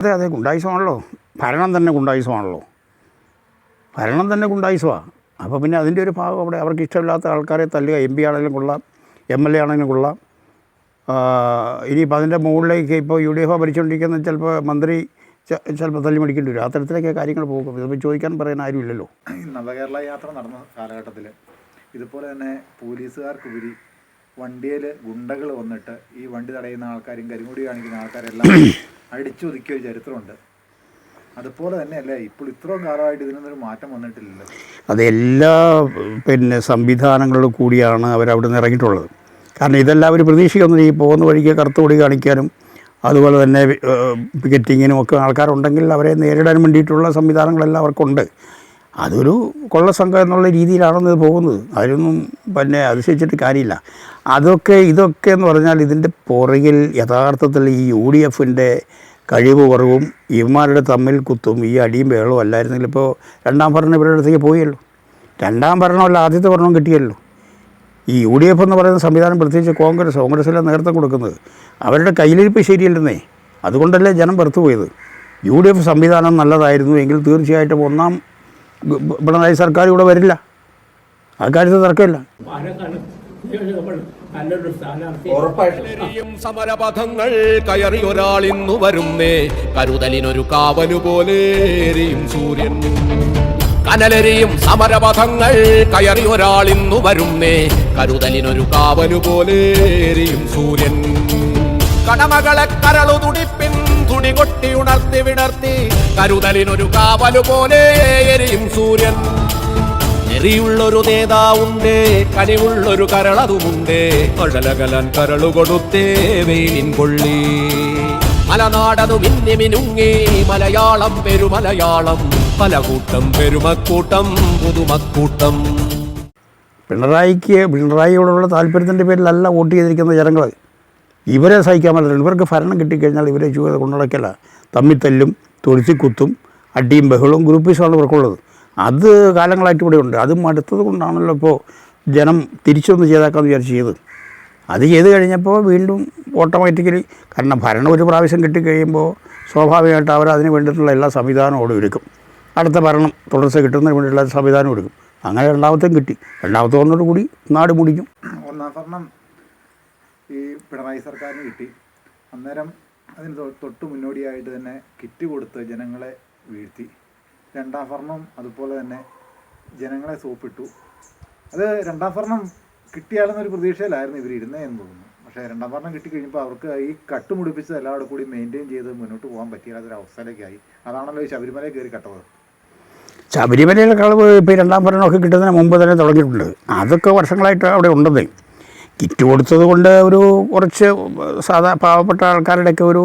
അതെ അതെ, ഗുണ്ടായിസമാണല്ലോ. ഭരണം തന്നെ ഗുണ്ടായിസമാണല്ലോ. ഭരണം തന്നെ ഗുണ്ടായിസമാണ്. അപ്പോൾ പിന്നെ അതിൻ്റെ ഒരു ഭാഗം അവിടെ അവർക്ക് ഇഷ്ടമില്ലാത്ത ആൾക്കാരെ തല്ലുക. എം പി ആണെങ്കിലും കൊള്ളാം, MLA ആണെങ്കിലും കൊള്ളാം. ഇനിയിപ്പോൾ അതിൻ്റെ മുകളിലേക്ക് ഇപ്പോൾ UDF ഭരിച്ചുകൊണ്ടിരിക്കുന്ന ചിലപ്പോൾ മന്ത്രി ചിലപ്പോൾ തല്ലി മേടിക്കേണ്ടി വരും. ആ തരത്തിലൊക്കെ കാര്യങ്ങൾ പോകും. ഇതിപ്പോൾ ചോദിക്കാൻ പറയാൻ ആരുമില്ലല്ലോ. നവകേരള യാത്ര നടന്ന കാലഘട്ടത്തിൽ ഇതുപോലെ തന്നെ പോലീസുകാർക്കുപരി വണ്ടിയിൽ ഗുണ്ടകൾ വന്നിട്ട് ഈ വണ്ടി തടയുന്ന ആൾക്കാരും കരിമുടി കാണിക്കുന്ന ആൾക്കാരെല്ലാം അടിച്ചൊതുക്കിയ ഒരു ചരിത്രമുണ്ട്. അതുപോലെ തന്നെയല്ലേ ഇപ്പോൾ ഇത്രയും കാലമായിട്ട് ഇതിനൊന്നൊരു മാറ്റം വന്നിട്ടില്ലല്ലോ. അതെല്ലാ സംവിധാനങ്ങളും കൂടിയാണ് അവരവിടെ നിന്ന് ഇറങ്ങിയിട്ടുള്ളത്. കാരണം ഇതെല്ലാം അവർ പ്രതീക്ഷിക്കുന്നത് ഈ പോകുന്ന വഴിക്ക് കറുത്തുകൊടി കാണിക്കാനും അതുപോലെ തന്നെ പിക്കറ്റിങ്ങിനും ഒക്കെ ആൾക്കാരുണ്ടെങ്കിൽ അവരെ നേരിടാൻ വേണ്ടിയിട്ടുള്ള സംവിധാനങ്ങളെല്ലാം അവർക്കുണ്ട്. അതൊരു കൊള്ളസംഘം എന്നുള്ള രീതിയിലാണെന്ന് ഇത് പോകുന്നത്. അതിനൊന്നും അതിശയിച്ചിട്ട് കാര്യമില്ല. ഇതൊക്കെ എന്ന് പറഞ്ഞാൽ ഇതിൻ്റെ പുറകിൽ യഥാർത്ഥത്തിൽ ഈ UDFൻ്റെ കഴിവ് കുറവും ഇവന്മാരുടെ തമ്മിൽ കുത്തും ഈ അടിയും ബഹളവും അല്ലായിരുന്നെങ്കിൽ ഇപ്പോൾ രണ്ടാം ഭരണം ഇവരുടെ അടുത്തേക്ക് പോയല്ലോ. രണ്ടാം ഭരണമല്ല ആദ്യത്തെ ഭരണം കിട്ടിയല്ലോ. ഈ UDF എന്ന് പറയുന്ന സംവിധാനം, പ്രത്യേകിച്ച് കോൺഗ്രസ്സിലെ നേതൃത്വം കൊടുക്കുന്നത് അവരുടെ കയ്യിലിരിപ്പ് ശരിയല്ലെന്നേ. അതുകൊണ്ടല്ലേ ജനം വെറുത്തു പോയത്. UDF സംവിധാനം നല്ലതായിരുന്നു എങ്കിൽ തീർച്ചയായിട്ടും ഒന്നാം പിണറായി സർക്കാർ ഇവിടെ വരില്ല. ആ കാര്യത്തിൽ തർക്കമില്ല. സമരപഥങ്ങൾ കയറി ഒരാൾ ഇന്നു വരുന്നേ, കരുതലിനൊരു കാവലു പോലെയും സൂര്യൻ. കനലെറിയും സമരപഥങ്ങൾ കയറി ഒരാൾ ഇന്നു വരുന്നേ, കരുതലിനൊരു കാവലു പോലെയും സൂര്യൻ. കടമകളെ കരളു തുടിപ്പിൻ തുണി കൊട്ടി ഉണർത്തി വിടർത്തി, കരുതലിനൊരു കാവലു പോലെ എരിയും സൂര്യൻ. െറിയുള്ളൊരു നേതാവുണ്ട്, കനിവുള്ളൊരു കരളതുമുണ്ട്, കടലകലൻ കരളു കൊടുത്തേ വെയിലിൻ കൊള്ളി. മലനാടതു മിന്നി മിനുങ്ങി മലയാളം പെരുമലയാളം, പലകൂട്ടം പെരുമക്കൂട്ടം പുതുമക്കൂട്ടം. പിണറായിയോടുള്ള താല്പര്യത്തിൻ്റെ പേരിലല്ല വോട്ട് ചെയ്തിരിക്കുന്ന ജനങ്ങൾ. ഇവരെ സഹിക്കാൻ പറ്റില്ല. ഇവർക്ക് ഭരണം കിട്ടിക്കഴിഞ്ഞാൽ ഇവരെ ചൂത കൊണ്ടുനടക്കില്ല. തമ്മിത്തല്ലും തൊഴുത്തിക്കുത്തും അടിയും ബഹളവും ഗ്രൂപ്പീസുമാണ് ഇവർക്കുള്ളത്. അത് കാലങ്ങളായിട്ട് ഇവിടെ ഉണ്ട്. അതും അടുത്തത് കൊണ്ടാണല്ലോ ഇപ്പോൾ ജനം തിരിച്ചൊന്ന് ചെയ്താക്കാമെന്ന് വിചാരിച്ച് ചെയ്ത്. അത് ചെയ്ത് കഴിഞ്ഞപ്പോൾ വീണ്ടും ഓട്ടോമാറ്റിക്കലി, കാരണം ഭരണം ഒരു പ്രാവശ്യം കിട്ടിക്കഴിയുമ്പോൾ സ്വാഭാവികമായിട്ട് അവർ അതിന് വേണ്ടിയിട്ടുള്ള എല്ലാ സംവിധാനവും ഒരുക്കും. അടുത്ത ഭരണം തുടർച്ച കിട്ടുന്നതിന് വേണ്ടിയിട്ടുള്ള സംവിധാനം എടുക്കും. അങ്ങനെ രണ്ടാമത്തേയും കിട്ടി. രണ്ടാമത്തെ വന്നതോടുകൂടി നാട് മുടിഞ്ഞു. ഒന്നാം ഭരണം ഈ പിണറായി സർക്കാരിന് കിട്ടി. അന്നേരം അതിന് തൊട്ട് മുന്നോടിയായിട്ട് തന്നെ കിറ്റ് കൊടുത്ത് ജനങ്ങളെ വീഴ്ത്തി. രണ്ടാം ഭരണം അതുപോലെ തന്നെ ജനങ്ങളെ സോപ്പിട്ടു. അത് രണ്ടാം ഭരണം കിട്ടിയാലെന്നൊരു പ്രതീക്ഷയിലായിരുന്നു ഇവർ ഇരുന്നതെന്ന് തോന്നുന്നു. പക്ഷേ രണ്ടാം ഭരണം കിട്ടിക്കഴിഞ്ഞപ്പോൾ അവർക്ക് ഈ കട്ടുമുടിപ്പിച്ചത് എല്ലാവരും കൂടി മെയിൻറ്റെയിൻ ചെയ്ത് മുന്നോട്ട് പോകാൻ പറ്റിയാത്തൊരവസ്ഥയിലേക്കായി. അതാണല്ലോ ഈ ശബരിമലയിൽ കയറി കട്ടത്. ശബരിമലയിലെ കളവ് ഇപ്പോൾ രണ്ടാം ഭരണമൊക്കെ കിട്ടുന്നതിന് മുമ്പ് തന്നെ തുടങ്ങിയിട്ടുണ്ട്. അതൊക്കെ വർഷങ്ങളായിട്ട് അവിടെ ഉണ്ടെന്നേ. കിറ്റ് കൊടുത്തത് കൊണ്ട് ഒരു കുറച്ച് പാവപ്പെട്ട ആൾക്കാരുടെയൊക്കെ ഒരു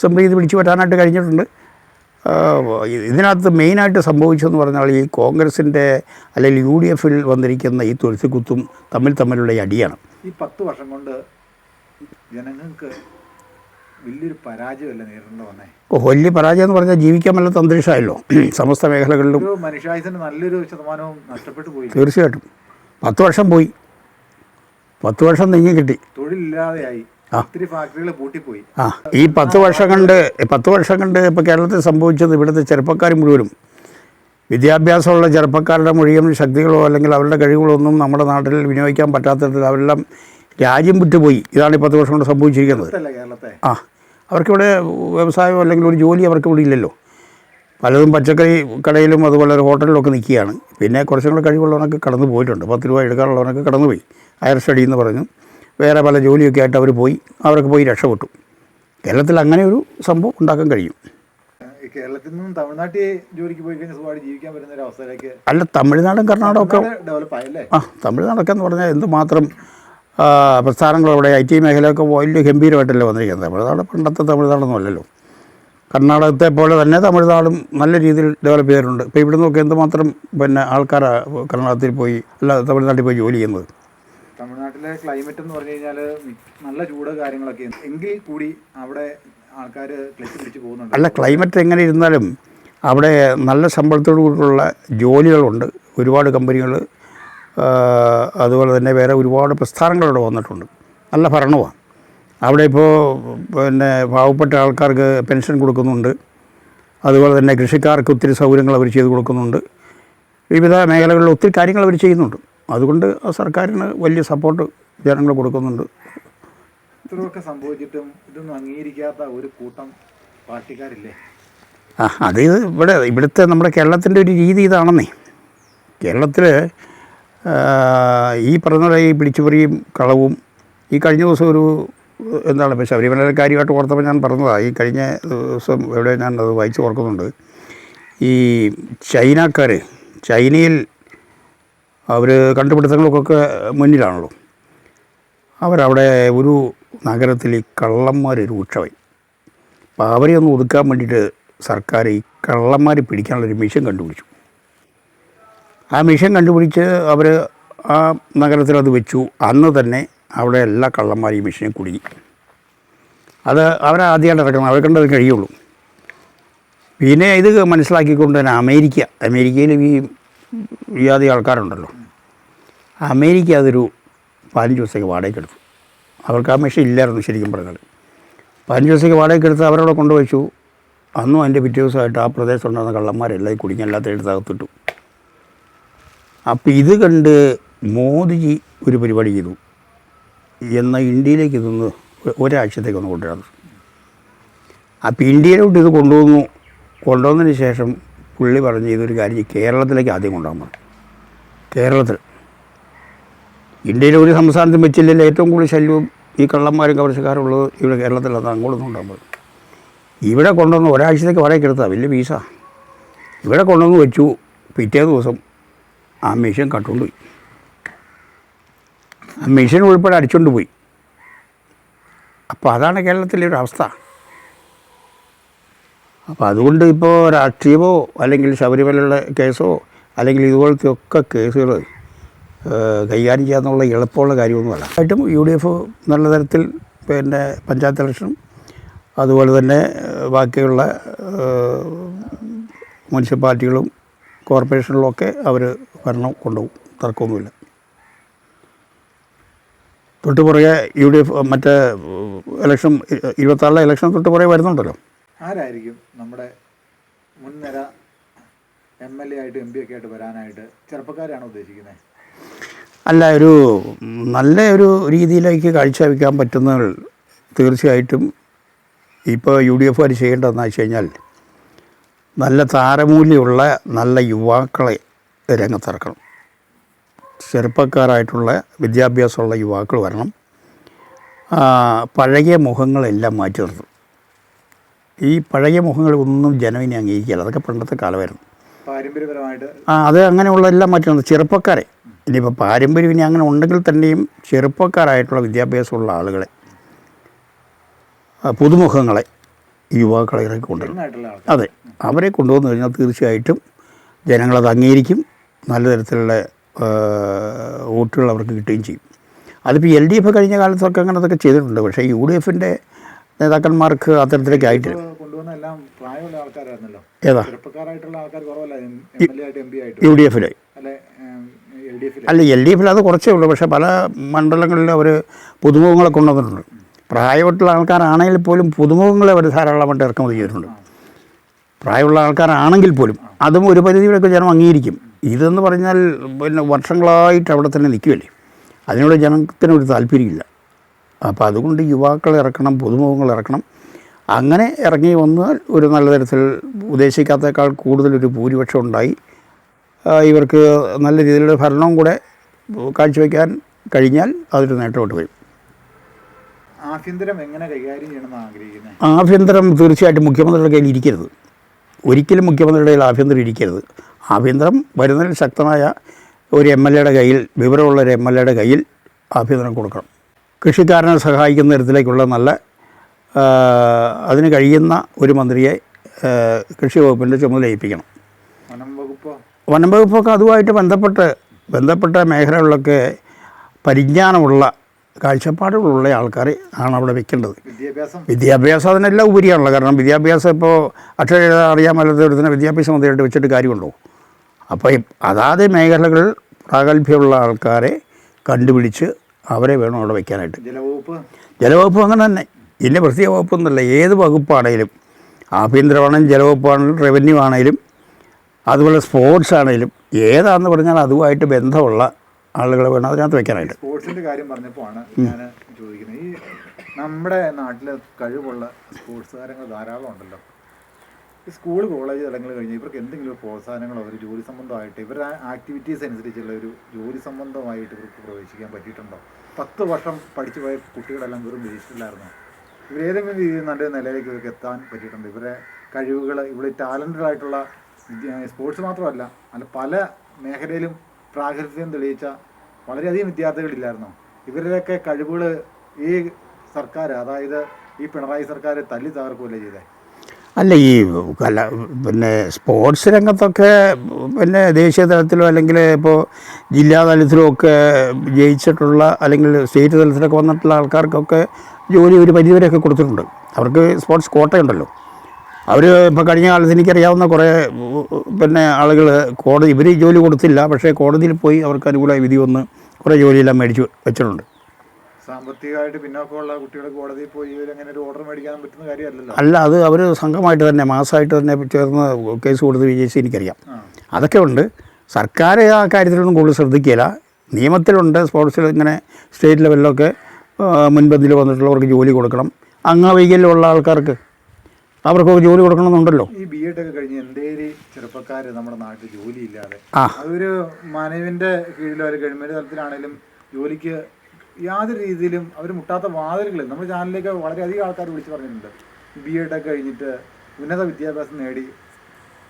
സംപ്രീതി പിടിച്ചു പറ്റാനായിട്ട് കഴിഞ്ഞിട്ടുണ്ട്. ഇതിനകത്ത് മെയിനായിട്ട് സംഭവിച്ചതെന്ന് പറഞ്ഞാൽ ഈ കോൺഗ്രസിൻ്റെ അല്ലെങ്കിൽ UDFിൽ വന്നിരിക്കുന്ന ഈ തൊഴുത്തിക്കുത്തും തമ്മിലുള്ള ഈ അടിയാണ്. ഈ 10 വർഷം കൊണ്ട് ജനങ്ങൾക്ക് വലിയൊരു പരാജയമല്ല നേരിടേണ്ടി വന്നേ. വലിയ പരാജയം എന്ന് പറഞ്ഞാൽ ജീവിക്കാൻ വല്ലാത്ത അന്തരീക്ഷമായല്ലോ സമസ്ത മേഖലകളിലും. മനുഷ്യായുസിന് നല്ലൊരു ശതമാനവും നഷ്ടപ്പെട്ടു പോയി. തീർച്ചയായിട്ടും 10 വർഷം പോയി. 10 വർഷം നീങ്ങി കിട്ടി. തൊഴിലില്ലാതെയായി. ഒത്തിരി ഫാക്ടറികൾ പൂട്ടിപ്പോയി. ഈ 10 വർഷം കൊണ്ട് ഇപ്പോൾ കേരളത്തിൽ സംഭവിച്ചത്, ഇവിടുത്തെ ചെറുപ്പക്കാർ മുഴുവനും വിദ്യാഭ്യാസമുള്ള ചെറുപ്പക്കാരുടെ മുഴുവൻ ശക്തികളോ അല്ലെങ്കിൽ അവരുടെ കഴിവുകളോ ഒന്നും നമ്മുടെ നാട്ടിൽ വിനിയോഗിക്കാൻ പറ്റാത്തതിൽ അവരെല്ലാം രാജ്യം വിട്ടുപോയി. ഇതാണ് ഈ 10 വർഷം കൊണ്ട് സംഭവിച്ചിരിക്കുന്നത്. അവർക്കിവിടെ വ്യവസായമോ അല്ലെങ്കിൽ ഒരു ജോലി അവർക്കിവിടെ ഇല്ലല്ലോ. പലതും പച്ചക്കറി കടയിലും അതുപോലെ ഒരു ഹോട്ടലിലൊക്കെ നിൽക്കുകയാണ്. പിന്നെ കുറച്ചും കൂടെ കഴിവുള്ളവനൊക്കെ കടന്നു പോയിട്ടുണ്ട്. 10 രൂപ എടുക്കാനുള്ളവനൊക്കെ കടന്നുപോയി. ഹയർ സ്റ്റഡി എന്ന് പറഞ്ഞു വേറെ പല ജോലിയൊക്കെ ആയിട്ട് അവർ പോയി. അവർക്ക് പോയി രക്ഷപ്പെട്ടു. കേരളത്തിൽ അങ്ങനെ ഒരു സംഭവം ഉണ്ടാക്കാൻ കഴിയും. കേരളത്തിൽ നിന്നും തമിഴ്നാട്ടിൽ ജോലിക്ക് പോയി കഴിഞ്ഞാൽ സുഖമായിട്ട് ജീവിക്കാൻ പറ്റുന്ന ഒരു അവസ്ഥയിലേക്ക്. അല്ല, തമിഴ്നാടും കർണാടകമൊക്കെ ഡെവലപ്പായല്ലേ? തമിഴ്നാടൊക്കെ എന്ന് പറഞ്ഞാൽ എന്തുമാത്രം പ്രസ്ഥാനങ്ങൾ അവിടെ IT മേഖലയൊക്കെ വലിയ ഗംഭീരമായിട്ടല്ലേ വന്നിരിക്കുന്നത്. തമിഴ്നാട് പണ്ടത്തെ തമിഴ്നാടൊന്നും അല്ലല്ലോ. കർണാടകത്തെ പോലെ തന്നെ തമിഴ്നാടും നല്ല രീതിയിൽ ഡെവലപ്പ് ചെയ്തിട്ടുണ്ട്. ഇപ്പോൾ ഇവിടെ നിന്നൊക്കെ എന്തുമാത്രം ആൾക്കാരാണ് കർണാടകത്തിൽ പോയി തമിഴ്നാട്ടിൽ പോയി ജോലി ചെയ്യുന്നത്. തമിഴ്നാട്ടിലെ ക്ലൈമറ്റ് എന്ന് പറഞ്ഞു കഴിഞ്ഞാൽ നല്ല ചൂട് കാര്യങ്ങളൊക്കെ എങ്കിൽ കൂടി അവിടെ ആൾക്കാർ ക്ലച്ച് പിടിച്ച് പോകുന്നുണ്ട്. അല്ല, ക്ലൈമറ്റ് എങ്ങനെ ഇരുന്നാലും അവിടെ നല്ല ശമ്പളത്തോടു കൂടിയുള്ള ജോലികളുണ്ട്. ഒരുപാട് കമ്പനികൾ അതുപോലെ തന്നെ വേറെ ഒരുപാട് പ്രസ്ഥാനങ്ങളവിടെ വന്നിട്ടുണ്ട്. നല്ല ഭരണമാണ് അവിടെ. ഇപ്പോൾ പാവപ്പെട്ട ആൾക്കാർക്ക് പെൻഷൻ കൊടുക്കുന്നുണ്ട്. അതുപോലെ തന്നെ കൃഷിക്കാർക്ക് ഒത്തിരി സൗകര്യങ്ങൾ അവർ ചെയ്തു കൊടുക്കുന്നുണ്ട്. വിവിധ മേഖലകളിൽ ഒത്തിരി കാര്യങ്ങൾ അവർ ചെയ്യുന്നുണ്ട്. അതുകൊണ്ട് സർക്കാരിന് വലിയ സപ്പോർട്ട് ജനങ്ങൾ കൊടുക്കുന്നുണ്ട്. ഇത്രയൊക്കെ സംഭവിച്ചിട്ടും ഇതൊന്നും അംഗീകരിക്കാത്ത ഒരു കൂട്ടം പാർട്ടിക്കാരില്ലേ? അത് ഇവിടുത്തെ നമ്മുടെ കേരളത്തിൻ്റെ ഒരു രീതി ഇതാണെന്നേ. കേരളത്തിൽ ഈ പറഞ്ഞ ഈ പിടിച്ചുപറിയും കളവും ഈ കഴിഞ്ഞ ദിവസം ഒരു എന്താണ് ഇപ്പോൾ ശബരിമല കാര്യമായിട്ട് ഓർത്തപ്പോൾ ഞാൻ പറഞ്ഞതാണ്. ഈ കഴിഞ്ഞ ദിവസം എവിടെ ഞാൻ അത് വായിച്ച് ഓർക്കുന്നുണ്ട്. ഈ ചൈനയിൽ അവർ കണ്ടുപിടുത്തങ്ങൾക്കൊക്കെ മുന്നിലാണല്ലോ. അവരവിടെ ഒരു നഗരത്തിൽ ഈ കള്ളന്മാർ രൂക്ഷമായി. അപ്പോൾ അവരെ ഒന്ന് ഒതുക്കാൻ വേണ്ടിയിട്ട് സർക്കാർ ഈ കള്ളന്മാരെ പിടിക്കാനുള്ളൊരു മിഷൻ കണ്ടുപിടിച്ചു. ആ മിഷൻ കണ്ടുപിടിച്ച് അവർ ആ നഗരത്തിൽ അത് വെച്ചു. അന്ന് തന്നെ അവിടെ എല്ലാ കള്ളന്മാരും ഈ മിഷനെ കുടുങ്ങി. അത് അവരാദ്യമായിട്ട് ഇറക്കണം, അവരെ കണ്ടത് കഴിയുള്ളൂ. പിന്നെ ഇത് മനസ്സിലാക്കിക്കൊണ്ട് തന്നെ അമേരിക്കയിൽ ഈ ആദ്യ ആൾക്കാരുണ്ടല്ലോ, അമേരിക്ക അതൊരു 15 ദിവസത്തേക്ക് വാടകയ്ക്കെടുത്തു. അവർക്ക് ആ മിഷൻ ഇല്ലായിരുന്നു ശരിക്കും പറഞ്ഞാൽ. 15 ദിവസത്തേക്ക് വാടകയ്ക്കെടുത്ത് അവരവിടെ കൊണ്ടുവച്ചു. അന്നും അതിൻ്റെ പിറ്റേ ദിവസമായിട്ട് ആ പ്രദേശത്ത് ഉണ്ടാകുന്ന കള്ളന്മാരെല്ലാം കുടുങ്ങി എല്ലാത്തിനും എടുത്തകത്തിട്ടു. അപ്പോൾ ഇത് കണ്ട് മോദിജി ഒരു പരിപാടി ചെയ്തു. എന്നാൽ ഇന്ത്യയിലേക്ക് ഇതൊന്ന് ഒരാഴ്ചത്തേക്കൊന്ന് കൊണ്ടുവരാം. അപ്പോൾ ഇന്ത്യയിലോട്ട് ഇത് കൊണ്ടുവന്നതിന് ശേഷം പുള്ളി പറഞ്ഞ് ഇതൊരു കാര്യം കേരളത്തിലേക്ക് ആദ്യം കൊണ്ടുപോകാൻ പറഞ്ഞു. കേരളത്തിൽ ഇന്ത്യയിലെ ഒരു സംസ്ഥാനത്തും വെച്ചില്ലെങ്കിൽ ഏറ്റവും കൂടുതൽ ശല്യവും ഈ കള്ളന്മാരും കവർച്ചക്കാരുള്ളത് ഇവിടെ കേരളത്തിലത് അങ്ങോട്ടൊന്നും ഉണ്ടാകാൻ പറഞ്ഞു. ഇവിടെ കൊണ്ടുവന്ന് ഒരാഴ്ചത്തേക്ക് വാടകയ്ക്കെടുത്താൽ വലിയ ഫീസാ. ഇവിടെ കൊണ്ടുവന്ന് വെച്ചു. പിറ്റേ ദിവസം ആ മിഷൻ കട്ടുകൊണ്ടുപോയി. ആ മിഷൻ ഉൾപ്പെടെ അടിച്ചുകൊണ്ട് പോയി. അപ്പോൾ അതാണ് കേരളത്തിലെ ഒരു അവസ്ഥ. അപ്പോൾ അതുകൊണ്ട് ഇപ്പോൾ രാഷ്ട്രീയമോ അല്ലെങ്കിൽ ശബരിമലയുടെ കേസോ അല്ലെങ്കിൽ ഇതുപോലത്തെ ഒക്കെ കേസുകൾ കൈകാര്യം ചെയ്യാന്നുള്ള എളുപ്പമുള്ള കാര്യമൊന്നുമല്ല. ആയിട്ടും UDF നല്ല തരത്തിൽ പിന്നെ പഞ്ചായത്ത് ഇലക്ഷനും അതുപോലെ തന്നെ ബാക്കിയുള്ള മുനിസിപ്പാലിറ്റികളും കോർപ്പറേഷനിലുമൊക്കെ അവർ ഭരണം കൊണ്ടുപോകും, തർക്കമൊന്നുമില്ല. തൊട്ട് പുറകെ UDF മറ്റേ ഇലക്ഷൻ 26 ഇലക്ഷൻ തൊട്ട് പുറകെ വരുന്നുണ്ടല്ലോ. ആരായിരിക്കും നമ്മുടെ മുൻനിര MLA ആയിട്ട് MP ഒക്കെ ആയിട്ട് വരാനായിട്ട്? ചെറുപ്പക്കാരാണോ ഉദ്ദേശിക്കുന്നത്? അല്ല, നല്ല ഒരു രീതിയിലേക്ക് കാഴ്ചവെക്കാൻ പറ്റുന്ന തീർച്ചയായിട്ടും ഇപ്പോൾ UDF ചെയ്യേണ്ടതെന്ന് വെച്ച് കഴിഞ്ഞാൽ നല്ല താരമൂല്യമുള്ള നല്ല യുവാക്കളെ രംഗത്തിറക്കണം. ചെറുപ്പക്കാരായിട്ടുള്ള വിദ്യാഭ്യാസമുള്ള യുവാക്കൾ വരണം. പഴയ മുഖങ്ങളെല്ലാം മാറ്റി നിർത്തും. ഈ പഴയ മുഖങ്ങൾ ഒന്നും ജനവിനെ അംഗീകരിക്കില്ല. അതൊക്കെ പണ്ടത്തെ കാലമായിരുന്നു. പാരമ്പര്യപരമായിട്ട് അത് അങ്ങനെയുള്ള എല്ലാം മാറ്റി നിർത്തും. ചെറുപ്പക്കാരെ ഇനിയിപ്പോൾ പാരമ്പര്യം ഇനി അങ്ങനെ ഉണ്ടെങ്കിൽ തന്നെയും ചെറുപ്പക്കാരായിട്ടുള്ള വിദ്യാഭ്യാസമുള്ള ആളുകളെ, പുതുമുഖങ്ങളെ, യുവാക്കളെ ഇറക്കി കൊണ്ടുവരണം. അതെ, അവരെ കൊണ്ടുവന്നു കഴിഞ്ഞാൽ തീർച്ചയായിട്ടും ജനങ്ങളത് അംഗീകരിക്കും. നല്ല തരത്തിലുള്ള വോട്ടുകൾ അവർക്ക് കിട്ടുകയും ചെയ്യും. അതിപ്പോൾ LDF കഴിഞ്ഞ കാലത്തൊക്കെ അങ്ങനെ അതൊക്കെ ചെയ്തിട്ടുണ്ട്. പക്ഷേ UDFൻ്റെ നേതാക്കന്മാർക്ക് അത്തരത്തിലേക്ക് ആയിട്ടില്ല. ഏതാ UDF അല്ല, LDF അത് കുറച്ചേ ഉള്ളൂ. പക്ഷേ പല മണ്ഡലങ്ങളിലും അവർ പുതുമുഖങ്ങളെ കൊണ്ടുവന്നിട്ടുണ്ട്. പ്രായമായിട്ടുള്ള ആൾക്കാരാണെങ്കിൽ പോലും പുതുമുഖങ്ങളെ അവർ ധാരാളമായിട്ട് ഇറക്കുമതി ചെയ്തിട്ടുണ്ട്. പ്രായമുള്ള ആൾക്കാരാണെങ്കിൽ പോലും അതും ഒരു പരിധിയിലൊക്കെ ജനം അംഗീകരിക്കും. ഇതെന്ന് പറഞ്ഞാൽ പിന്നെ വർഷങ്ങളായിട്ട് അവിടെ തന്നെ നിൽക്കുകയല്ലേ, അതിനോട് ജനത്തിനൊരു താല്പര്യമില്ല. അപ്പോൾ അതുകൊണ്ട് യുവാക്കളെ ഇറക്കണം, പുതുമുഖങ്ങൾ ഇറക്കണം. അങ്ങനെ ഇറങ്ങി വന്നാൽ ഒരു നല്ല തരത്തിൽ ഉദ്ദേശിക്കാത്തതിനേക്കാൾ കൂടുതലൊരു ഭൂരിപക്ഷം ഉണ്ടായി ഇവർക്ക് നല്ല രീതിയിലുള്ള ഭരണവും കൂടെ കാഴ്ചവെക്കാൻ കഴിഞ്ഞാൽ അതൊരു നേട്ടമായിട്ട് വരും. ആഭ്യന്തരം എങ്ങനെ കൈകാര്യം ചെയ്യണമെന്ന് ആഗ്രഹിക്കുന്നത്? ആഭ്യന്തരം തീർച്ചയായിട്ടും മുഖ്യമന്ത്രിയുടെ കയ്യിൽ ഇരിക്കരുത്. ഒരിക്കലും മുഖ്യമന്ത്രിയുടെ കയ്യിൽ ആഭ്യന്തരം ഇരിക്കരുത്. ആഭ്യന്തരം വരുന്നതിൽ ശക്തമായ ഒരു MLAയുടെ കയ്യിൽ, വിവരമുള്ള ഒരു MLAയുടെ കയ്യിൽ ആഭ്യന്തരം കൊടുക്കണം. കൃഷിക്കാരനെ സഹായിക്കുന്ന തരത്തിലേക്കുള്ള നല്ല അതിന് കഴിയുന്ന ഒരു മന്ത്രിയെ കൃഷി വകുപ്പിൻ്റെ ചുമതല ഏൽപ്പിക്കണം. വനം വകുപ്പൊക്കെ അതുമായിട്ട് ബന്ധപ്പെട്ട മേഖലകളിലൊക്കെ പരിജ്ഞാനമുള്ള കാഴ്ചപ്പാടുകളുള്ള ആൾക്കാരെ ആണ് അവിടെ വെക്കേണ്ടത്. വിദ്യാഭ്യാസം അതിനെല്ലാം ഉപരിയാണല്ലോ. കാരണം വിദ്യാഭ്യാസം ഇപ്പോൾ അക്ഷരം അറിയാൻ മേലാത്ത ഒരുത്തിനെ വിദ്യാഭ്യാസ മന്ത്രിയായിട്ട് വെച്ചിട്ട് കാര്യമുണ്ടോ? അപ്പോൾ അതാത് മേഖലകളിൽ പ്രാഗൽഭ്യമുള്ള ആൾക്കാരെ കണ്ടുപിടിച്ച് അവരെ വേണം അവിടെ വയ്ക്കാനായിട്ട്. ജലവകുപ്പ് അങ്ങനെ തന്നെ. ഇല്ല, പ്രത്യേക വകുപ്പൊന്നുമില്ല. ഏത് വകുപ്പാണെങ്കിലും ആഭ്യന്തരമാണെങ്കിലും ജലവകുപ്പാണെങ്കിലും റവന്യൂ ആണെങ്കിലും അതുപോലെ സ്പോർട്സ് ആണെങ്കിലും ഏതാണെന്ന് പറഞ്ഞാൽ അതുമായിട്ട് ബന്ധമുള്ള ആളുകളെ വേണം അതിനകത്ത് വെക്കാനായിട്ട്. സ്പോർട്സിൻ്റെ കാര്യം പറഞ്ഞപ്പോൾ ആണ് ഞാൻ ചോദിക്കുന്നത്, ഈ നമ്മുടെ നാട്ടിൽ കഴിവുള്ള സ്പോർട്സ് താരങ്ങൾ ധാരാളം ഉണ്ടല്ലോ. ഈ സ്കൂൾ കോളേജ് തലങ്ങൾ കഴിഞ്ഞ് ഇവർക്ക് എന്തെങ്കിലും പ്രോത്സാഹനങ്ങളോ ഒരു ജോലി സംബന്ധമായിട്ട് ഇവരുടെ ആക്ടിവിറ്റീസ് അനുസരിച്ചുള്ള ഒരു ജോലി സംബന്ധമായിട്ട് ഇവർക്ക് പ്രവേശിക്കാൻ പറ്റിയിട്ടുണ്ടോ? 10 വർഷം പഠിച്ചു പോയ കുട്ടികളെല്ലാം വെറും വേസ്റ്റില്ലായിരുന്നോ? ഇവരേതെങ്കിലും രീതിയിൽ നല്ല നിലയിലേക്ക് ഇവർക്ക് എത്താൻ പറ്റിയിട്ടുണ്ടോ? ഇവരെ കഴിവുകൾ, ഇവിടെ ടാലൻറ്റഡ് ആയിട്ടുള്ള സ്പോർട്സ് മാത്രമല്ല അല്ല പല മേഖലയിലും പ്രാഗൽഭ്യം തെളിയിച്ച വളരെയധികം വിദ്യാർത്ഥികളില്ലായിരുന്നോ? ഇവരുടെയൊക്കെ കഴിവുകൾ ഈ സർക്കാർ, അതായത് ഈ പിണറായി സർക്കാർ തല്ലി തകർക്കുകയല്ലേ ചെയ്തേ? അല്ല, ഈ പിന്നെ സ്പോർട്സ് രംഗത്തൊക്കെ പിന്നെ ദേശീയ തലത്തിലോ അല്ലെങ്കിൽ ഇപ്പോൾ ജില്ലാ തലത്തിലോ ഒക്കെ ജയിച്ചിട്ടുള്ള അല്ലെങ്കിൽ സ്റ്റേറ്റ് തലത്തിലൊക്കെ വന്നിട്ടുള്ള ആൾക്കാർക്കൊക്കെ ജോലി ഒരു പരിധിവരെയൊക്കെ കൊടുത്തിട്ടുണ്ട്. അവർക്ക് സ്പോർട്സ് കോട്ടയുണ്ടല്ലോ. അവർ ഇപ്പോൾ കഴിഞ്ഞ കാലത്ത് എനിക്കറിയാവുന്ന കുറേ പിന്നെ ആളുകൾ ഇവർ ജോലി കൊടുത്തില്ല, പക്ഷേ കോടതിയിൽ പോയി അവർക്ക് അനുകൂലമായ വിധി വന്ന് കുറേ ജോലിയെല്ലാം മേടിച്ച് വെച്ചിട്ടുണ്ട്. സാമ്പത്തികമായിട്ട് പിന്നോക്കമുള്ള കുട്ടികൾ കോടതിയിൽ പോയി ഇവരങ്ങനെ ഒരു ഓർഡർ മേടിക്കാൻ പറ്റുന്ന കാര്യമല്ലല്ലോ. അല്ല, അത് അവർ സംഘമായിട്ട് തന്നെ മാസമായിട്ട് തന്നെ ചേർന്ന് കേസ് കൊടുത്ത് വിജയിച്ച് എനിക്കറിയാം. അതൊക്കെ ഉണ്ട്. സർക്കാർ ആ കാര്യത്തിലൊന്നും കൂടുതൽ ശ്രദ്ധിക്കില്ല. നിയമത്തിലുണ്ട് സ്പോർട്സിൽ ഇങ്ങനെ സ്റ്റേറ്റ് ലെവലിലൊക്കെ മുൻപന്തിൽ വന്നിട്ടുള്ളവർക്ക് ജോലി കൊടുക്കണം. അംഗവൈകല്യമുള്ള ആൾക്കാർക്ക് അവർക്കൊക്കെ ജോലി കൊടുക്കണമെന്നുണ്ടല്ലോ. ഈ BEd ഒക്കെ കഴിഞ്ഞ് എന്തേരി ചെറുപ്പക്കാർ നമ്മുടെ നാട്ടിൽ ജോലിയില്ലാതെ അതൊരു മാനേജ്മെൻറ്റിൻ്റെ കീഴിലോ അല്ലെങ്കിൽ ഗവൺമെൻറ് തലത്തിലാണെങ്കിലും ജോലിക്ക് യാതൊരു രീതിയിലും അവർ മുട്ടാത്ത വാതിലുകൾ നമ്മുടെ ചാനലിലേക്ക് വളരെയധികം ആൾക്കാർ വിളിച്ച് പറഞ്ഞിട്ടുണ്ട്. BEd ഒക്കെ കഴിഞ്ഞിട്ട് ഉന്നത വിദ്യാഭ്യാസം നേടി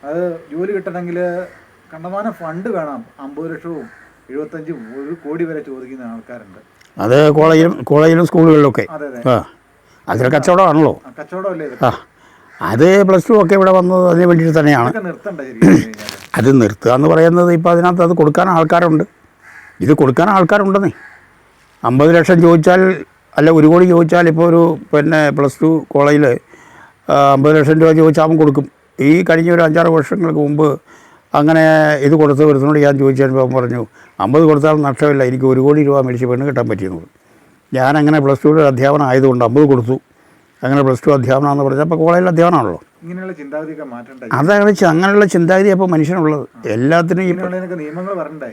അത് ജോലി കിട്ടണമെങ്കിൽ കണ്ടമാനം ഫണ്ട് വേണം. 50 ലക്ഷവും 75 1 കോടി വരെ ചോദിക്കുന്ന ആൾക്കാരുണ്ട്. അത് കോളേജിലും സ്കൂളുകളിലൊക്കെ. അതെ അതെ, അതൊരു കച്ചവടമാണല്ലോ. കച്ചവടമല്ലേ? അത് +2 ഒക്കെ ഇവിടെ വന്നത് അതിന് വേണ്ടിയിട്ട് തന്നെയാണ്. നിർത്തണ്ട ശരിക്കും. അത് നിർത്തുക എന്ന് പറയുന്നത് ഇപ്പോൾ അതിനകത്ത് അത് കൊടുക്കാൻ ആൾക്കാരുണ്ട്. ഇത് കൊടുക്കാൻ ആൾക്കാരുണ്ടെന്നേ. 50 ലക്ഷം ചോദിച്ചാൽ അല്ല 1 കോടി ചോദിച്ചാൽ ഇപ്പോൾ ഒരു പിന്നെ +2 കോളേജിൽ 50 ലക്ഷം രൂപ ചോദിച്ചാൽ അവൻ കൊടുക്കും. ഈ കഴിഞ്ഞ ഒരു 5-6 വർഷങ്ങൾക്ക് മുമ്പ് അങ്ങനെ ഇത് കൊടുത്ത് ഒരുത്തിനോട് ഞാൻ ചോദിച്ചപ്പോൾ അവൻ പറഞ്ഞു 50 കൊടുത്താൽ നഷ്ടമില്ല, എനിക്ക് 1 കോടി രൂപ മേടിച്ച് പെണ്ണ് കിട്ടാൻ പറ്റിയെന്ന്. ഞാനങ്ങനെ +2 അധ്യാപനം ആയതുകൊണ്ട് 50 കൊടുത്തു. അങ്ങനെ +2 അധ്യാപനമാണെന്ന് പറഞ്ഞാൽ അപ്പോൾ കോളേജിൽ അധ്യാപനമാണല്ലോ. ഇങ്ങനെയുള്ള ചിന്താഗതിയൊക്കെ മാറ്റണ്ടേ? അതാണ് അങ്ങനെയുള്ള ചിന്താഗതി അപ്പോൾ മനുഷ്യനുള്ളത്. എല്ലാത്തിനും ഈ നിയമങ്ങൾ വരണ്ടേ?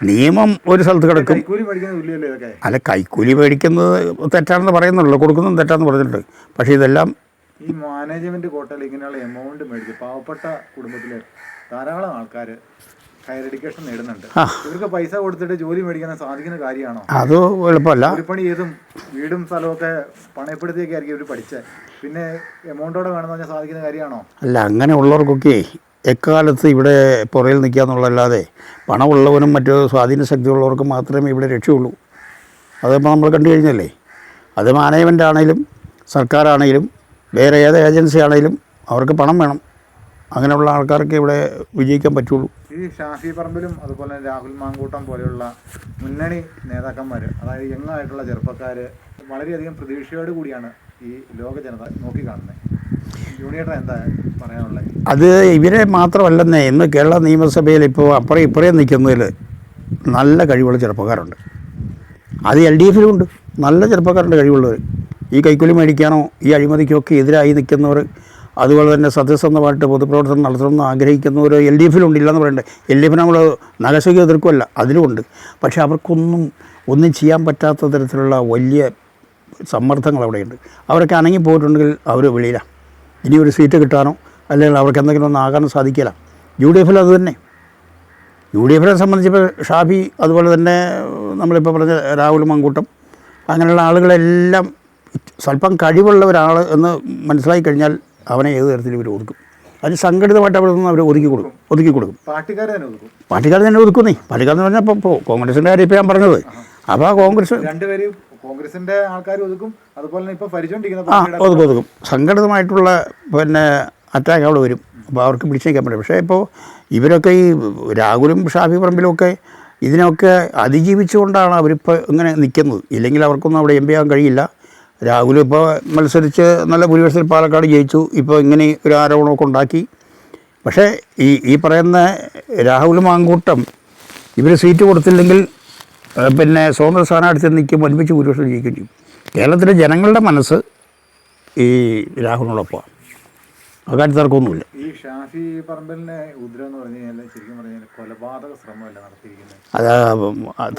നിയമം ഒരു സ്ഥലത്ത് കിടക്കും. അല്ല, കൈക്കൂലി മേടിക്കുന്നത് തെറ്റാണെന്ന് പറയുന്നുള്ളൂ, കൊടുക്കുന്നതും തെറ്റാണെന്ന് പറഞ്ഞിട്ടുണ്ട്. പക്ഷേ ഇതെല്ലാം ഈ മാനേജ്മെൻറ്റ് കോട്ടയിൽ ഇങ്ങനെയുള്ള എമൗണ്ട് മേടിച്ച് പാവപ്പെട്ട കുടുംബത്തിലെ ധാരാളം ആൾക്കാർ ഹയർ എഡ്യൂക്കേഷൻ നേടുന്നുണ്ട്. ഇവർക്ക് പൈസ കൊടുത്തിട്ട് ജോലി മേടിക്കാൻ സാധിക്കുന്ന കാര്യമാണോ? അത് എളുപ്പമല്ല. കൂലിപ്പണി ചെയ്തും വീടും സ്ഥലമൊക്കെ പണയപ്പെടുത്തിയൊക്കെ ആയിരിക്കും ഇവർ പഠിച്ചത്. പിന്നെ എമൗണ്ടോടെ വേണമെന്ന് പറഞ്ഞാൽ സാധിക്കുന്ന കാര്യമാണോ? അല്ല, അങ്ങനെ ഉള്ളവർക്കൊക്കെ എക്കാലത്ത് ഇവിടെ പുറയിൽ നിൽക്കുക എന്നുള്ളതല്ലാതെ പണമുള്ളവനും മറ്റു സ്വാധീന ശക്തിയുള്ളവർക്കും മാത്രമേ ഇവിടെ രക്ഷയുള്ളൂ. അതിപ്പോൾ നമ്മൾ കണ്ടു കഴിഞ്ഞല്ലേ. അത് മാനേജ്മെൻ്റ് ആണെങ്കിലും സർക്കാരാണെങ്കിലും വേറെ ഏത് ഏജൻസി ആണെങ്കിലും അവർക്ക് പണം വേണം. അങ്ങനെയുള്ള ആൾക്കാർക്ക് ഇവിടെ വിജയിക്കാൻ പറ്റുള്ളൂ. ഈ ഷാഫി പറമ്പിലും അതുപോലെ രാഹുൽ മാങ്കൂട്ടം പോലെയുള്ള മുന്നണി നേതാക്കന്മാർ, അതായത് യങ്ങായിട്ടുള്ള ചെറുപ്പക്കാർ വളരെയധികം പ്രതീക്ഷയോട് കൂടിയാണ് ഈ ലോക ജനത നോക്കിക്കാണുന്നത്. ജൂനിയേട്ടൻ എന്താ പറയാനുള്ളത്? അത് ഇവരെ മാത്രമല്ലെന്നേ, ഇന്ന് കേരള നിയമസഭയിൽ ഇപ്പോൾ അപ്പുറം ഇപ്പുറം നിൽക്കുന്നതിൽ നല്ല കഴിവുള്ള ചെറുപ്പക്കാരുണ്ട്. അത് LDF ഉണ്ട്. നല്ല ചെറുപ്പക്കാരുണ്ട്, കഴിവുള്ളവർ. ഈ കൈക്കൂലി മേടിക്കാനോ ഈ അഴിമതിക്കൊക്കെ എതിരായി നിൽക്കുന്നവർ, അതുപോലെ തന്നെ സത്യസന്ധമായിട്ട് പൊതുപ്രവർത്തനം നടത്തണമെന്ന് ആഗ്രഹിക്കുന്നവർ LDF-ലുണ്ട്. ഇല്ലയെന്ന് പറയണ്ടേ. LDF നമ്മൾ നഗശയ്ക്ക് എതിർക്കുമല്ല, അതിലുമുണ്ട്. പക്ഷേ ഒന്നും ചെയ്യാൻ പറ്റാത്ത തരത്തിലുള്ള വലിയ സമ്മർദ്ദങ്ങൾ അവിടെയുണ്ട്. അവരൊക്കെ അണങ്ങി പോയിട്ടുണ്ടെങ്കിൽ അവർ വെളിയിലാണ്. ഇനി ഒരു സീറ്റ് കിട്ടാനോ അല്ലെങ്കിൽ അവർക്ക് എന്തെങ്കിലും ഒന്നും ആകാനോ സാധിക്കില്ല. UDF-ൽ അത് തന്നെ. UDF-നെ സംബന്ധിച്ചപ്പോൾ ഷാഫി, അതുപോലെ തന്നെ നമ്മളിപ്പോൾ പറഞ്ഞ രാഹുൽ മാങ്കൂട്ടം, അങ്ങനെയുള്ള ആളുകളെല്ലാം സ്വല്പം കഴിവുള്ള ഒരാൾ എന്ന് മനസ്സിലായി കഴിഞ്ഞാൽ അവനെ ഏത് തരത്തിലും ഇവർ ഒതുക്കും. അതിന് സംഘടിതമായിട്ട് അവിടെ നിന്ന് അവർ ഒതുക്കി കൊടുക്കും. പാർട്ടിക്കാർ തന്നെ ഒതുക്കുന്നേ. പാർട്ടിക്കാരെന്ന് പറഞ്ഞാൽ ഇപ്പോൾ കോൺഗ്രസിൻ്റെ കാര്യം ഇപ്പോൾ ഞാൻ പറഞ്ഞത്. അപ്പോൾ കോൺഗ്രസിൻ്റെ ആൾക്കാർ ഒതുക്കും. അതുപോലെ തന്നെ ഇപ്പോൾ ഒതുക്കും. സംഘടിതമായിട്ടുള്ള പിന്നെ അറ്റാക്ക് അവിടെ വരും. അപ്പോൾ അവർക്ക് പിടിച്ചേക്കാൻ പറ്റും. പക്ഷേ ഇപ്പോൾ ഇവരൊക്കെ ഈ രാഹുലും ഷാഫി പറമ്പിലും ഒക്കെ ഇതിനൊക്കെ അതിജീവിച്ചുകൊണ്ടാണ് അവരിപ്പോൾ ഇങ്ങനെ നിൽക്കുന്നത്. ഇല്ലെങ്കിൽ അവർക്കൊന്നും അവിടെ MP ആകാൻ കഴിയില്ല. രാഹുൽ ഇപ്പോൾ മത്സരിച്ച് നല്ല ഭൂരിപക്ഷത്തിൽ പാലക്കാട് ജയിച്ചു. ഇപ്പോൾ ഇങ്ങനെ ഒരു ആരോപണമൊക്കെ ഉണ്ടാക്കി. പക്ഷേ ഈ പറയുന്ന രാഹുൽ മാങ്കൂട്ടം ഇവർ സീറ്റ് കൊടുത്തില്ലെങ്കിൽ പിന്നെ സ്വതന്ത്ര സ്ഥാനാർത്ഥി നിൽക്കുമ്പോൾ ഒരുമിച്ച് ഭൂരിപക്ഷം ജയിക്കുകയും ചെയ്യും. കേരളത്തിലെ ജനങ്ങളുടെ മനസ്സ് ഈ രാഹുലിനോടൊപ്പമാണ്. അക്കാര്യത്തിൽ തർക്കമൊന്നുമില്ല. ഈ ഷാഫി പറമ്പലിനെ ഉദ്രം എന്ന് പറഞ്ഞു കഴിഞ്ഞാൽ ശരിക്കും പറഞ്ഞാൽ കൊലപാതക ശ്രമമല്ല നടത്തിയിരിക്കുന്നത്. അത്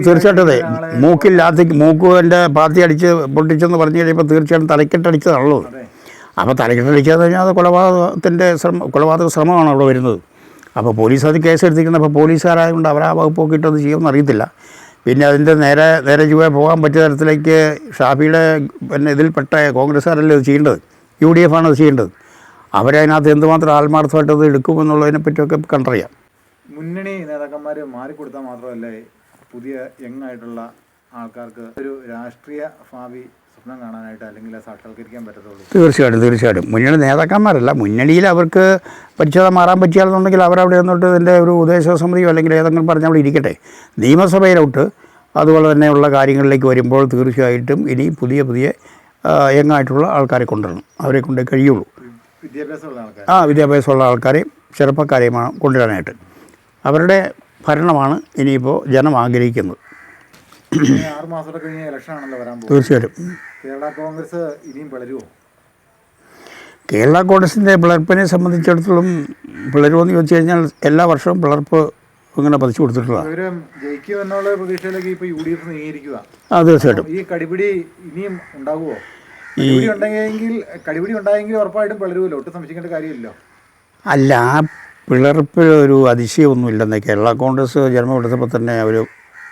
തീർച്ചയായിട്ടും അതെ. മൂക്ക് എൻ്റെ പാത്തി അടിച്ച് പൊട്ടിച്ചെന്ന് പറഞ്ഞു കഴിയുമ്പോൾ തീർച്ചയായിട്ടും തലക്കെട്ടടിച്ചതാണല്ലോ. അപ്പോൾ തലക്കെട്ടടിച്ചതെന്ന് കഴിഞ്ഞാൽ അത് കൊലപാതക ശ്രമമാണ് അവിടെ വരുന്നത്. അപ്പോൾ പോലീസ് അത് കേസെടുത്തിരിക്കുന്നത്. അപ്പോൾ പോലീസുകാരായതുകൊണ്ട് അവർ ആ വകുപ്പൊക്കെ ഇട്ടത് ചെയ്യുമെന്ന് അറിയത്തില്ല. പിന്നെ അതിൻ്റെ നേരെ ചുവ പോകാൻ പറ്റിയ തരത്തിലേക്ക് ഷാഫിയുടെ പിന്നെ ഇതിൽപ്പെട്ട കോൺഗ്രസ്സുകാരല്ലേ അത് ചെയ്യേണ്ടത്, UDF ആണ് അത് ചെയ്യേണ്ടത്. അവരതിനകത്ത് എന്തുമാത്രം ആത്മാർത്ഥമായിട്ട് അത് എടുക്കുമെന്നുള്ളതിനെ പറ്റിയൊക്കെ കണ്ടറിയാം. മുന്നണി നേതാക്കന്മാർ മാറിക്കൊടുത്താൽ മാത്രമല്ലേ പുതിയ യങ്ങായിട്ടുള്ള ആൾക്കാർക്ക് ഒരു രാഷ്ട്രീയ ഭാവി സ്വപ്നം കാണാനായിട്ട് അല്ലെങ്കിൽ സാക്ഷാത്കരിക്കാൻ പറ്റത്തുള്ളൂ? തീർച്ചയായിട്ടും മുന്നണി നേതാക്കന്മാരല്ല, മുന്നണിയിൽ അവർക്ക് പരിച്ഛേദം മാറാൻ പറ്റിയാണെന്നുണ്ടെങ്കിൽ അവരവിടെ നിന്നിട്ട് ഇതിൻ്റെ ഒരു ഉപദേശ സമിതിയോ അല്ലെങ്കിൽ ഏതെങ്കിലും പറഞ്ഞ് അവിടെ ഇരിക്കട്ടെ. നിയമസഭയിലോട്ട് അതുപോലെ തന്നെയുള്ള കാര്യങ്ങളിലേക്ക് വരുമ്പോൾ തീർച്ചയായിട്ടും ഇനി പുതിയ യങ്ങായിട്ടുള്ള ആൾക്കാരെ കൊണ്ടുവരണം. അവരെ കൊണ്ടേ കഴിയുള്ളൂ. വിദ്യാഭ്യാസമുള്ള ആൾക്കാരെയും ചെറുപ്പക്കാരെയുമാണ് കൊണ്ടുവരാനായിട്ട്. അവരുടെ ഭരണമാണ് ഇനിയിപ്പോൾ ജനം ആഗ്രഹിക്കുന്നത്. 6 മാസമൊക്കെ കഴിഞ്ഞ ഇലക്ഷൻ ആണല്ലോ വരാൻ പോകുന്നത്. തീർച്ചയായിട്ടും കേരള കോൺഗ്രസ് ഇനിയും പിളരുമോ? കേരള കോൺഗ്രസിൻ്റെ പിളർപ്പിനെ സംബന്ധിച്ചിടത്തോളം പിളരുമെന്ന് ചോദിച്ചു കഴിഞ്ഞാൽ എല്ലാ വർഷവും പിളർപ്പ് ഇങ്ങനെ പതിച്ചു കൊടുത്തിട്ടുള്ളതാണ്. ഇവർ ജയിക്കുമെന്നുള്ള പ്രതീക്ഷയിലേക്ക് ഇപ്പോൾ UDF നീങ്ങിയിരിക്കുക. തീർച്ചയായിട്ടും ഈ കടിപിടി ഇനിയും ഉണ്ടാകുമോ? കടിപിടി ഉണ്ടായെങ്കിൽ ഉറപ്പായിട്ടും പിളരുമല്ലോ, ഒട്ടും സംശയിക്കേണ്ട കാര്യമില്ലല്ലോ. അല്ല, ആ പിളർപ്പിൽ ഒരു അതിശയമൊന്നുമില്ലെന്ന് കേരള കോൺഗ്രസ് ജന്മം എടുത്തപ്പോൾ തന്നെ അവർ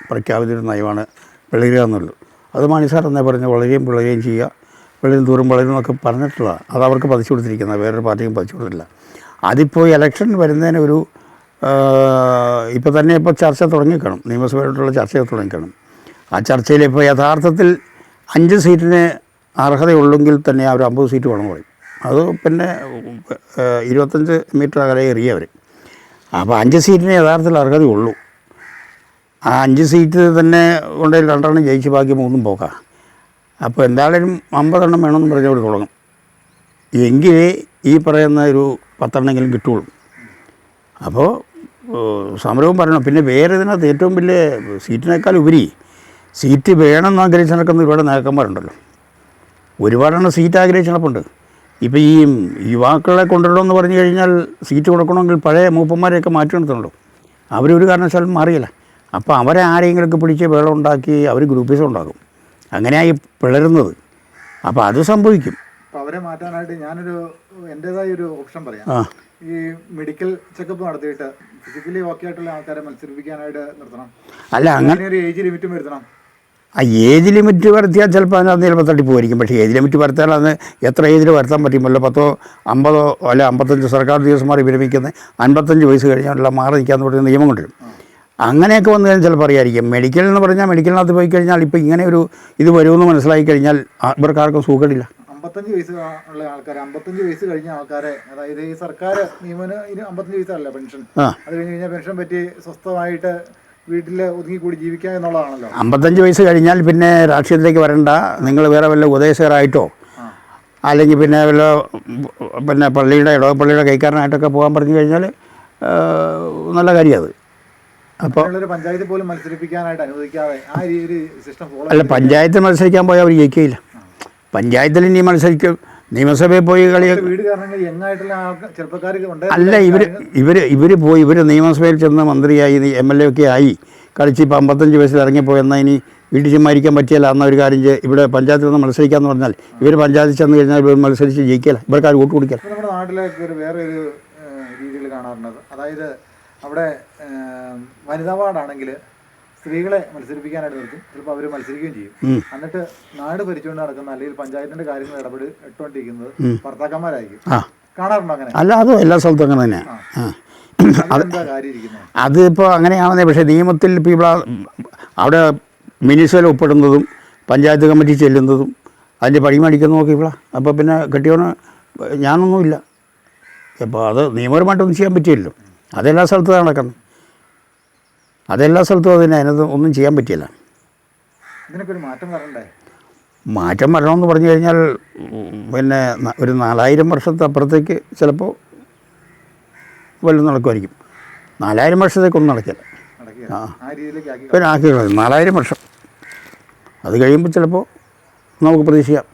പ്രഖ്യാപിതൊരു നയമാണ് പിളരുക എന്നുള്ളത്. അത് മാണി സാർ എന്നേ പറഞ്ഞ് പിളരുകയും ചെയ്യുക, പിളരും എന്നൊക്കെ പറഞ്ഞിട്ടുള്ളതാണ്. അത് അവർക്ക് പതിച്ചു കൊടുത്തിരിക്കുന്നത്, വേറൊരു പാർട്ടിക്കും പതിച്ചു കൊടുത്തിട്ടില്ല. അതിപ്പോൾ ഇലക്ഷൻ വരുന്നതിന് ഒരു ഇപ്പോൾ ചർച്ച തുടങ്ങിക്കണം, നിയമസഭയിലോട്ടുള്ള ചർച്ച തുടങ്ങിക്കണം. ആ ചർച്ചയിൽ ഇപ്പോൾ യഥാർത്ഥത്തിൽ 5 സീറ്റിന് അർഹതയുള്ളെങ്കിൽ തന്നെ അവർ 50 സീറ്റ് വേണം പറയും. അത് പിന്നെ 25 മീറ്റർ അകലെ എറിയവർ. അപ്പോൾ 5 സീറ്റിന് യഥാർത്ഥത്തിൽ അർഹതയുള്ളൂ. ആ 5 സീറ്റ് തന്നെ കൊണ്ടേ 2 ജയിച്ച് ബാക്കി 3 പോക്കാം. അപ്പോൾ എന്തായാലും 50 എണ്ണം വേണമെന്ന് പറഞ്ഞവർ തുടങ്ങും. എങ്കിലേ ഈ പറയുന്ന ഒരു 10 കിട്ടുള്ളൂ. അപ്പോൾ സമരവും പറയണം. പിന്നെ വേറെ ഇതിനകത്ത് ഏറ്റവും വലിയ സീറ്റിനേക്കാൾ ഉപരി സീറ്റ് വേണമെന്ന് ആഗ്രഹിച്ച് നടക്കുന്ന ഒരുപാട് നേതാക്കന്മാരുണ്ടല്ലോ. ഒരുപാടെണ്ണം സീറ്റ് ആഗ്രഹിച്ച് നടപ്പുണ്ട്. ഇപ്പോൾ ഈ യുവാക്കളെ കൊണ്ടുവരണമെന്ന് പറഞ്ഞു കഴിഞ്ഞാൽ സീറ്റ് കൊടുക്കണമെങ്കിൽ പഴയ മൂപ്പന്മാരെയൊക്കെ മാറ്റി നിർത്തണല്ലോ. അവരൊരു കാരണവശാലും മാറിയില്ല. അപ്പോൾ അവരെ ആരെങ്കിലുമൊക്കെ പിടിച്ച് വെള്ളം ഉണ്ടാക്കി അവർ ഗ്രൂപ്പീസം ഉണ്ടാക്കും. അങ്ങനെയായി പിളരുന്നത്. അപ്പോൾ അത് സംഭവിക്കും. അപ്പോൾ അവരെ മാറ്റാനായിട്ട് ഞാനൊരു എൻ്റേതായ ഒരു ഓപ്ഷൻ പറയാം. ഈ മെഡിക്കൽ ചെക്കപ്പ് നടത്തിയിട്ട് ഫിസിക്കലി ഓക്കെ ആയിട്ടുള്ള ആൾക്കാരെ മത്സരിപ്പിക്കാനായിട്ട് നിർത്തണം. അല്ല, അങ്ങനെ ഒരു ഏജ് ലിമിറ്റും വരുത്തണം. ആ ഏജ് ലിമിറ്റ് വരുത്തിയാൽ ചിലപ്പോൾ അതിനകത്ത് ചിലപ്പോൾ തട്ടിപ്പോയിരിക്കും. പക്ഷേ ഏജ് ലിമിറ്റ് വരുത്തിയാൽ അന്ന് എത്ര ഏജിൽ വരുത്താൻ പറ്റുമല്ലോ? 10, 50 അല്ല 55 സർക്കാർ ഉദ്യോഗസ്ഥന്മാർ വിരമിക്കുന്നത് 55 വയസ്സ് കഴിഞ്ഞാൽ മാറി നിൽക്കാമെന്ന് പറയുന്ന നിയമം കൊണ്ടുവരും. അങ്ങനെയൊക്കെ വന്നു കഴിഞ്ഞാൽ ചിലപ്പോൾ അറിയായിരിക്കും. മെഡിക്കൽ എന്ന് പറഞ്ഞാൽ മെഡിക്കലിനകത്ത് പോയി കഴിഞ്ഞാൽ ഇപ്പോൾ ഇങ്ങനെ ഒരു ഇത് വരുമെന്ന് മനസ്സിലാക്കി കഴിഞ്ഞാൽ ഇവർക്കാർക്കും സുഖമില്ല. 55 വയസ്സ് ഉള്ള ആൾക്കാർ, 55 വയസ്സ് കഴിഞ്ഞ ആൾക്കാരെ, അതായത് ഈ സർക്കാർ നിയമനം 55 വയസ്സല്ല പെൻഷൻ, അത് കഴിഞ്ഞ് കഴിഞ്ഞാൽ പെൻഷൻ പറ്റി സ്വസ്ഥമായിട്ട് വീട്ടിൽ ഒതുങ്ങിക്കൂടി ജീവിക്കുക എന്നുള്ളതാണല്ലോ. 55 വയസ്സ് കഴിഞ്ഞാൽ പിന്നെ രാഷ്ട്രീയത്തിലേക്ക് വരണ്ട. നിങ്ങൾ വേറെ വല്ല ഉപദേശകരായിട്ടോ അല്ലെങ്കിൽ പിന്നെ വല്ല ഇടവപ്പള്ളിയുടെ കൈക്കാരനായിട്ടൊക്കെ പോകാൻ പറഞ്ഞു കഴിഞ്ഞാൽ നല്ല കാര്യം അത്. അപ്പോൾ പഞ്ചായത്ത് പോലും മത്സരിപ്പിക്കാനായിട്ട് അനുവദിക്കാതെ ആ ഒരു സിസ്റ്റം ഫോളോ. അല്ല, പഞ്ചായത്തിൽ മത്സരിക്കാൻ പോയാൽ അവർ ജയിക്കുകയില്ല. പഞ്ചായത്തിൽ ഇനി മത്സരിക്കും. നിയമസഭയിൽ പോയി വീട് കാരണങ്ങൾ യങ്ങായിട്ടുള്ള ചെറുപ്പക്കാർ അല്ല, ഇവർ നിയമസഭയിൽ ചെന്ന് മന്ത്രിയായി MLA ഒക്കെ ആയി കളിച്ച് ഇപ്പോൾ 55 വയസ്സിൽ ഇറങ്ങിപ്പോയെന്നാൽ ഇനി വീട്ടിൽ ചുമ്മാരിക്കാൻ പറ്റിയല്ല എന്ന ഒരു കാര്യം. ഇവിടെ പഞ്ചായത്തിൽ നിന്ന് മത്സരിക്കാമെന്ന് പറഞ്ഞാൽ ഇവർ പഞ്ചായത്തിൽ ചെന്ന് കഴിഞ്ഞാൽ ഇവർ മത്സരിച്ച് ജയിക്കില്ല. ഇവർക്ക് ആര് വോട്ട് കൊടുക്കുക? നമ്മുടെ നാട്ടിലേക്ക് വേറെ ഒരു രീതിയിൽ കാണാറുണ്ട്. അതായത് അവിടെ വനിതാ വാർഡാണെങ്കിൽ സ്ത്രീകളെ മത്സരിപ്പിക്കാനായിട്ട് നിർത്തും. ചിലപ്പോൾ അവർ മത്സരിക്കുകയും ചെയ്യും. എന്നിട്ട് നാട് ഭരിച്ചുകൊണ്ട് നടക്കുന്ന അല്ലെങ്കിൽ പഞ്ചായത്തിന്റെ കാര്യങ്ങൾ ഇടപെട്ടുകൊണ്ടിരിക്കുന്നത് ഭർത്താക്കന്മാരായിരിക്കും. കാണാറുണ്ടോ അങ്ങനെ? അല്ല, അത് എല്ലാ സ്ഥലത്തും അങ്ങനെ തന്നെയാണ്. അതിപ്പോൾ അങ്ങനെയാണെന്നേ. പക്ഷേ നിയമത്തിൽ ഇപ്പോൾ ഇവിടെ അവിടെ മിനിസ്റ്ററിൽ ഒപ്പിടുന്നതും പഞ്ചായത്ത് കമ്മിറ്റി ചെല്ലുന്നതും അതിൻ്റെ പടി മേടിക്കുന്നതും ഇവിടെ. അപ്പോൾ പിന്നെ കെട്ടിയോന് ഞാനൊന്നുമില്ല. അപ്പോൾ അത് നിയമപരമായിട്ടൊന്നും ചെയ്യാൻ പറ്റില്ലല്ലോ. അതെല്ലാ സ്ഥലത്തും നടക്കുന്നത്. അതെല്ലാ സ്ഥലത്തും അതിനകത്ത് ഒന്നും ചെയ്യാൻ പറ്റില്ല. ഇതിനൊക്കെ ഒരു മാറ്റം വരണ്ടേ? മാറ്റം വരണമെന്ന് പറഞ്ഞു കഴിഞ്ഞാൽ പിന്നെ ഒരു 4000 വർഷത്തെ അപ്പുറത്തേക്ക് ചിലപ്പോൾ വല്ലതും നടക്കുമായിരിക്കും. 4000 വർഷത്തേക്കൊന്നും നടക്കില്ല. പിന്നെ ആക്കി 4000 വർഷം അത് കഴിയുമ്പോൾ ചിലപ്പോൾ നമുക്ക് പ്രതീക്ഷിക്കാം.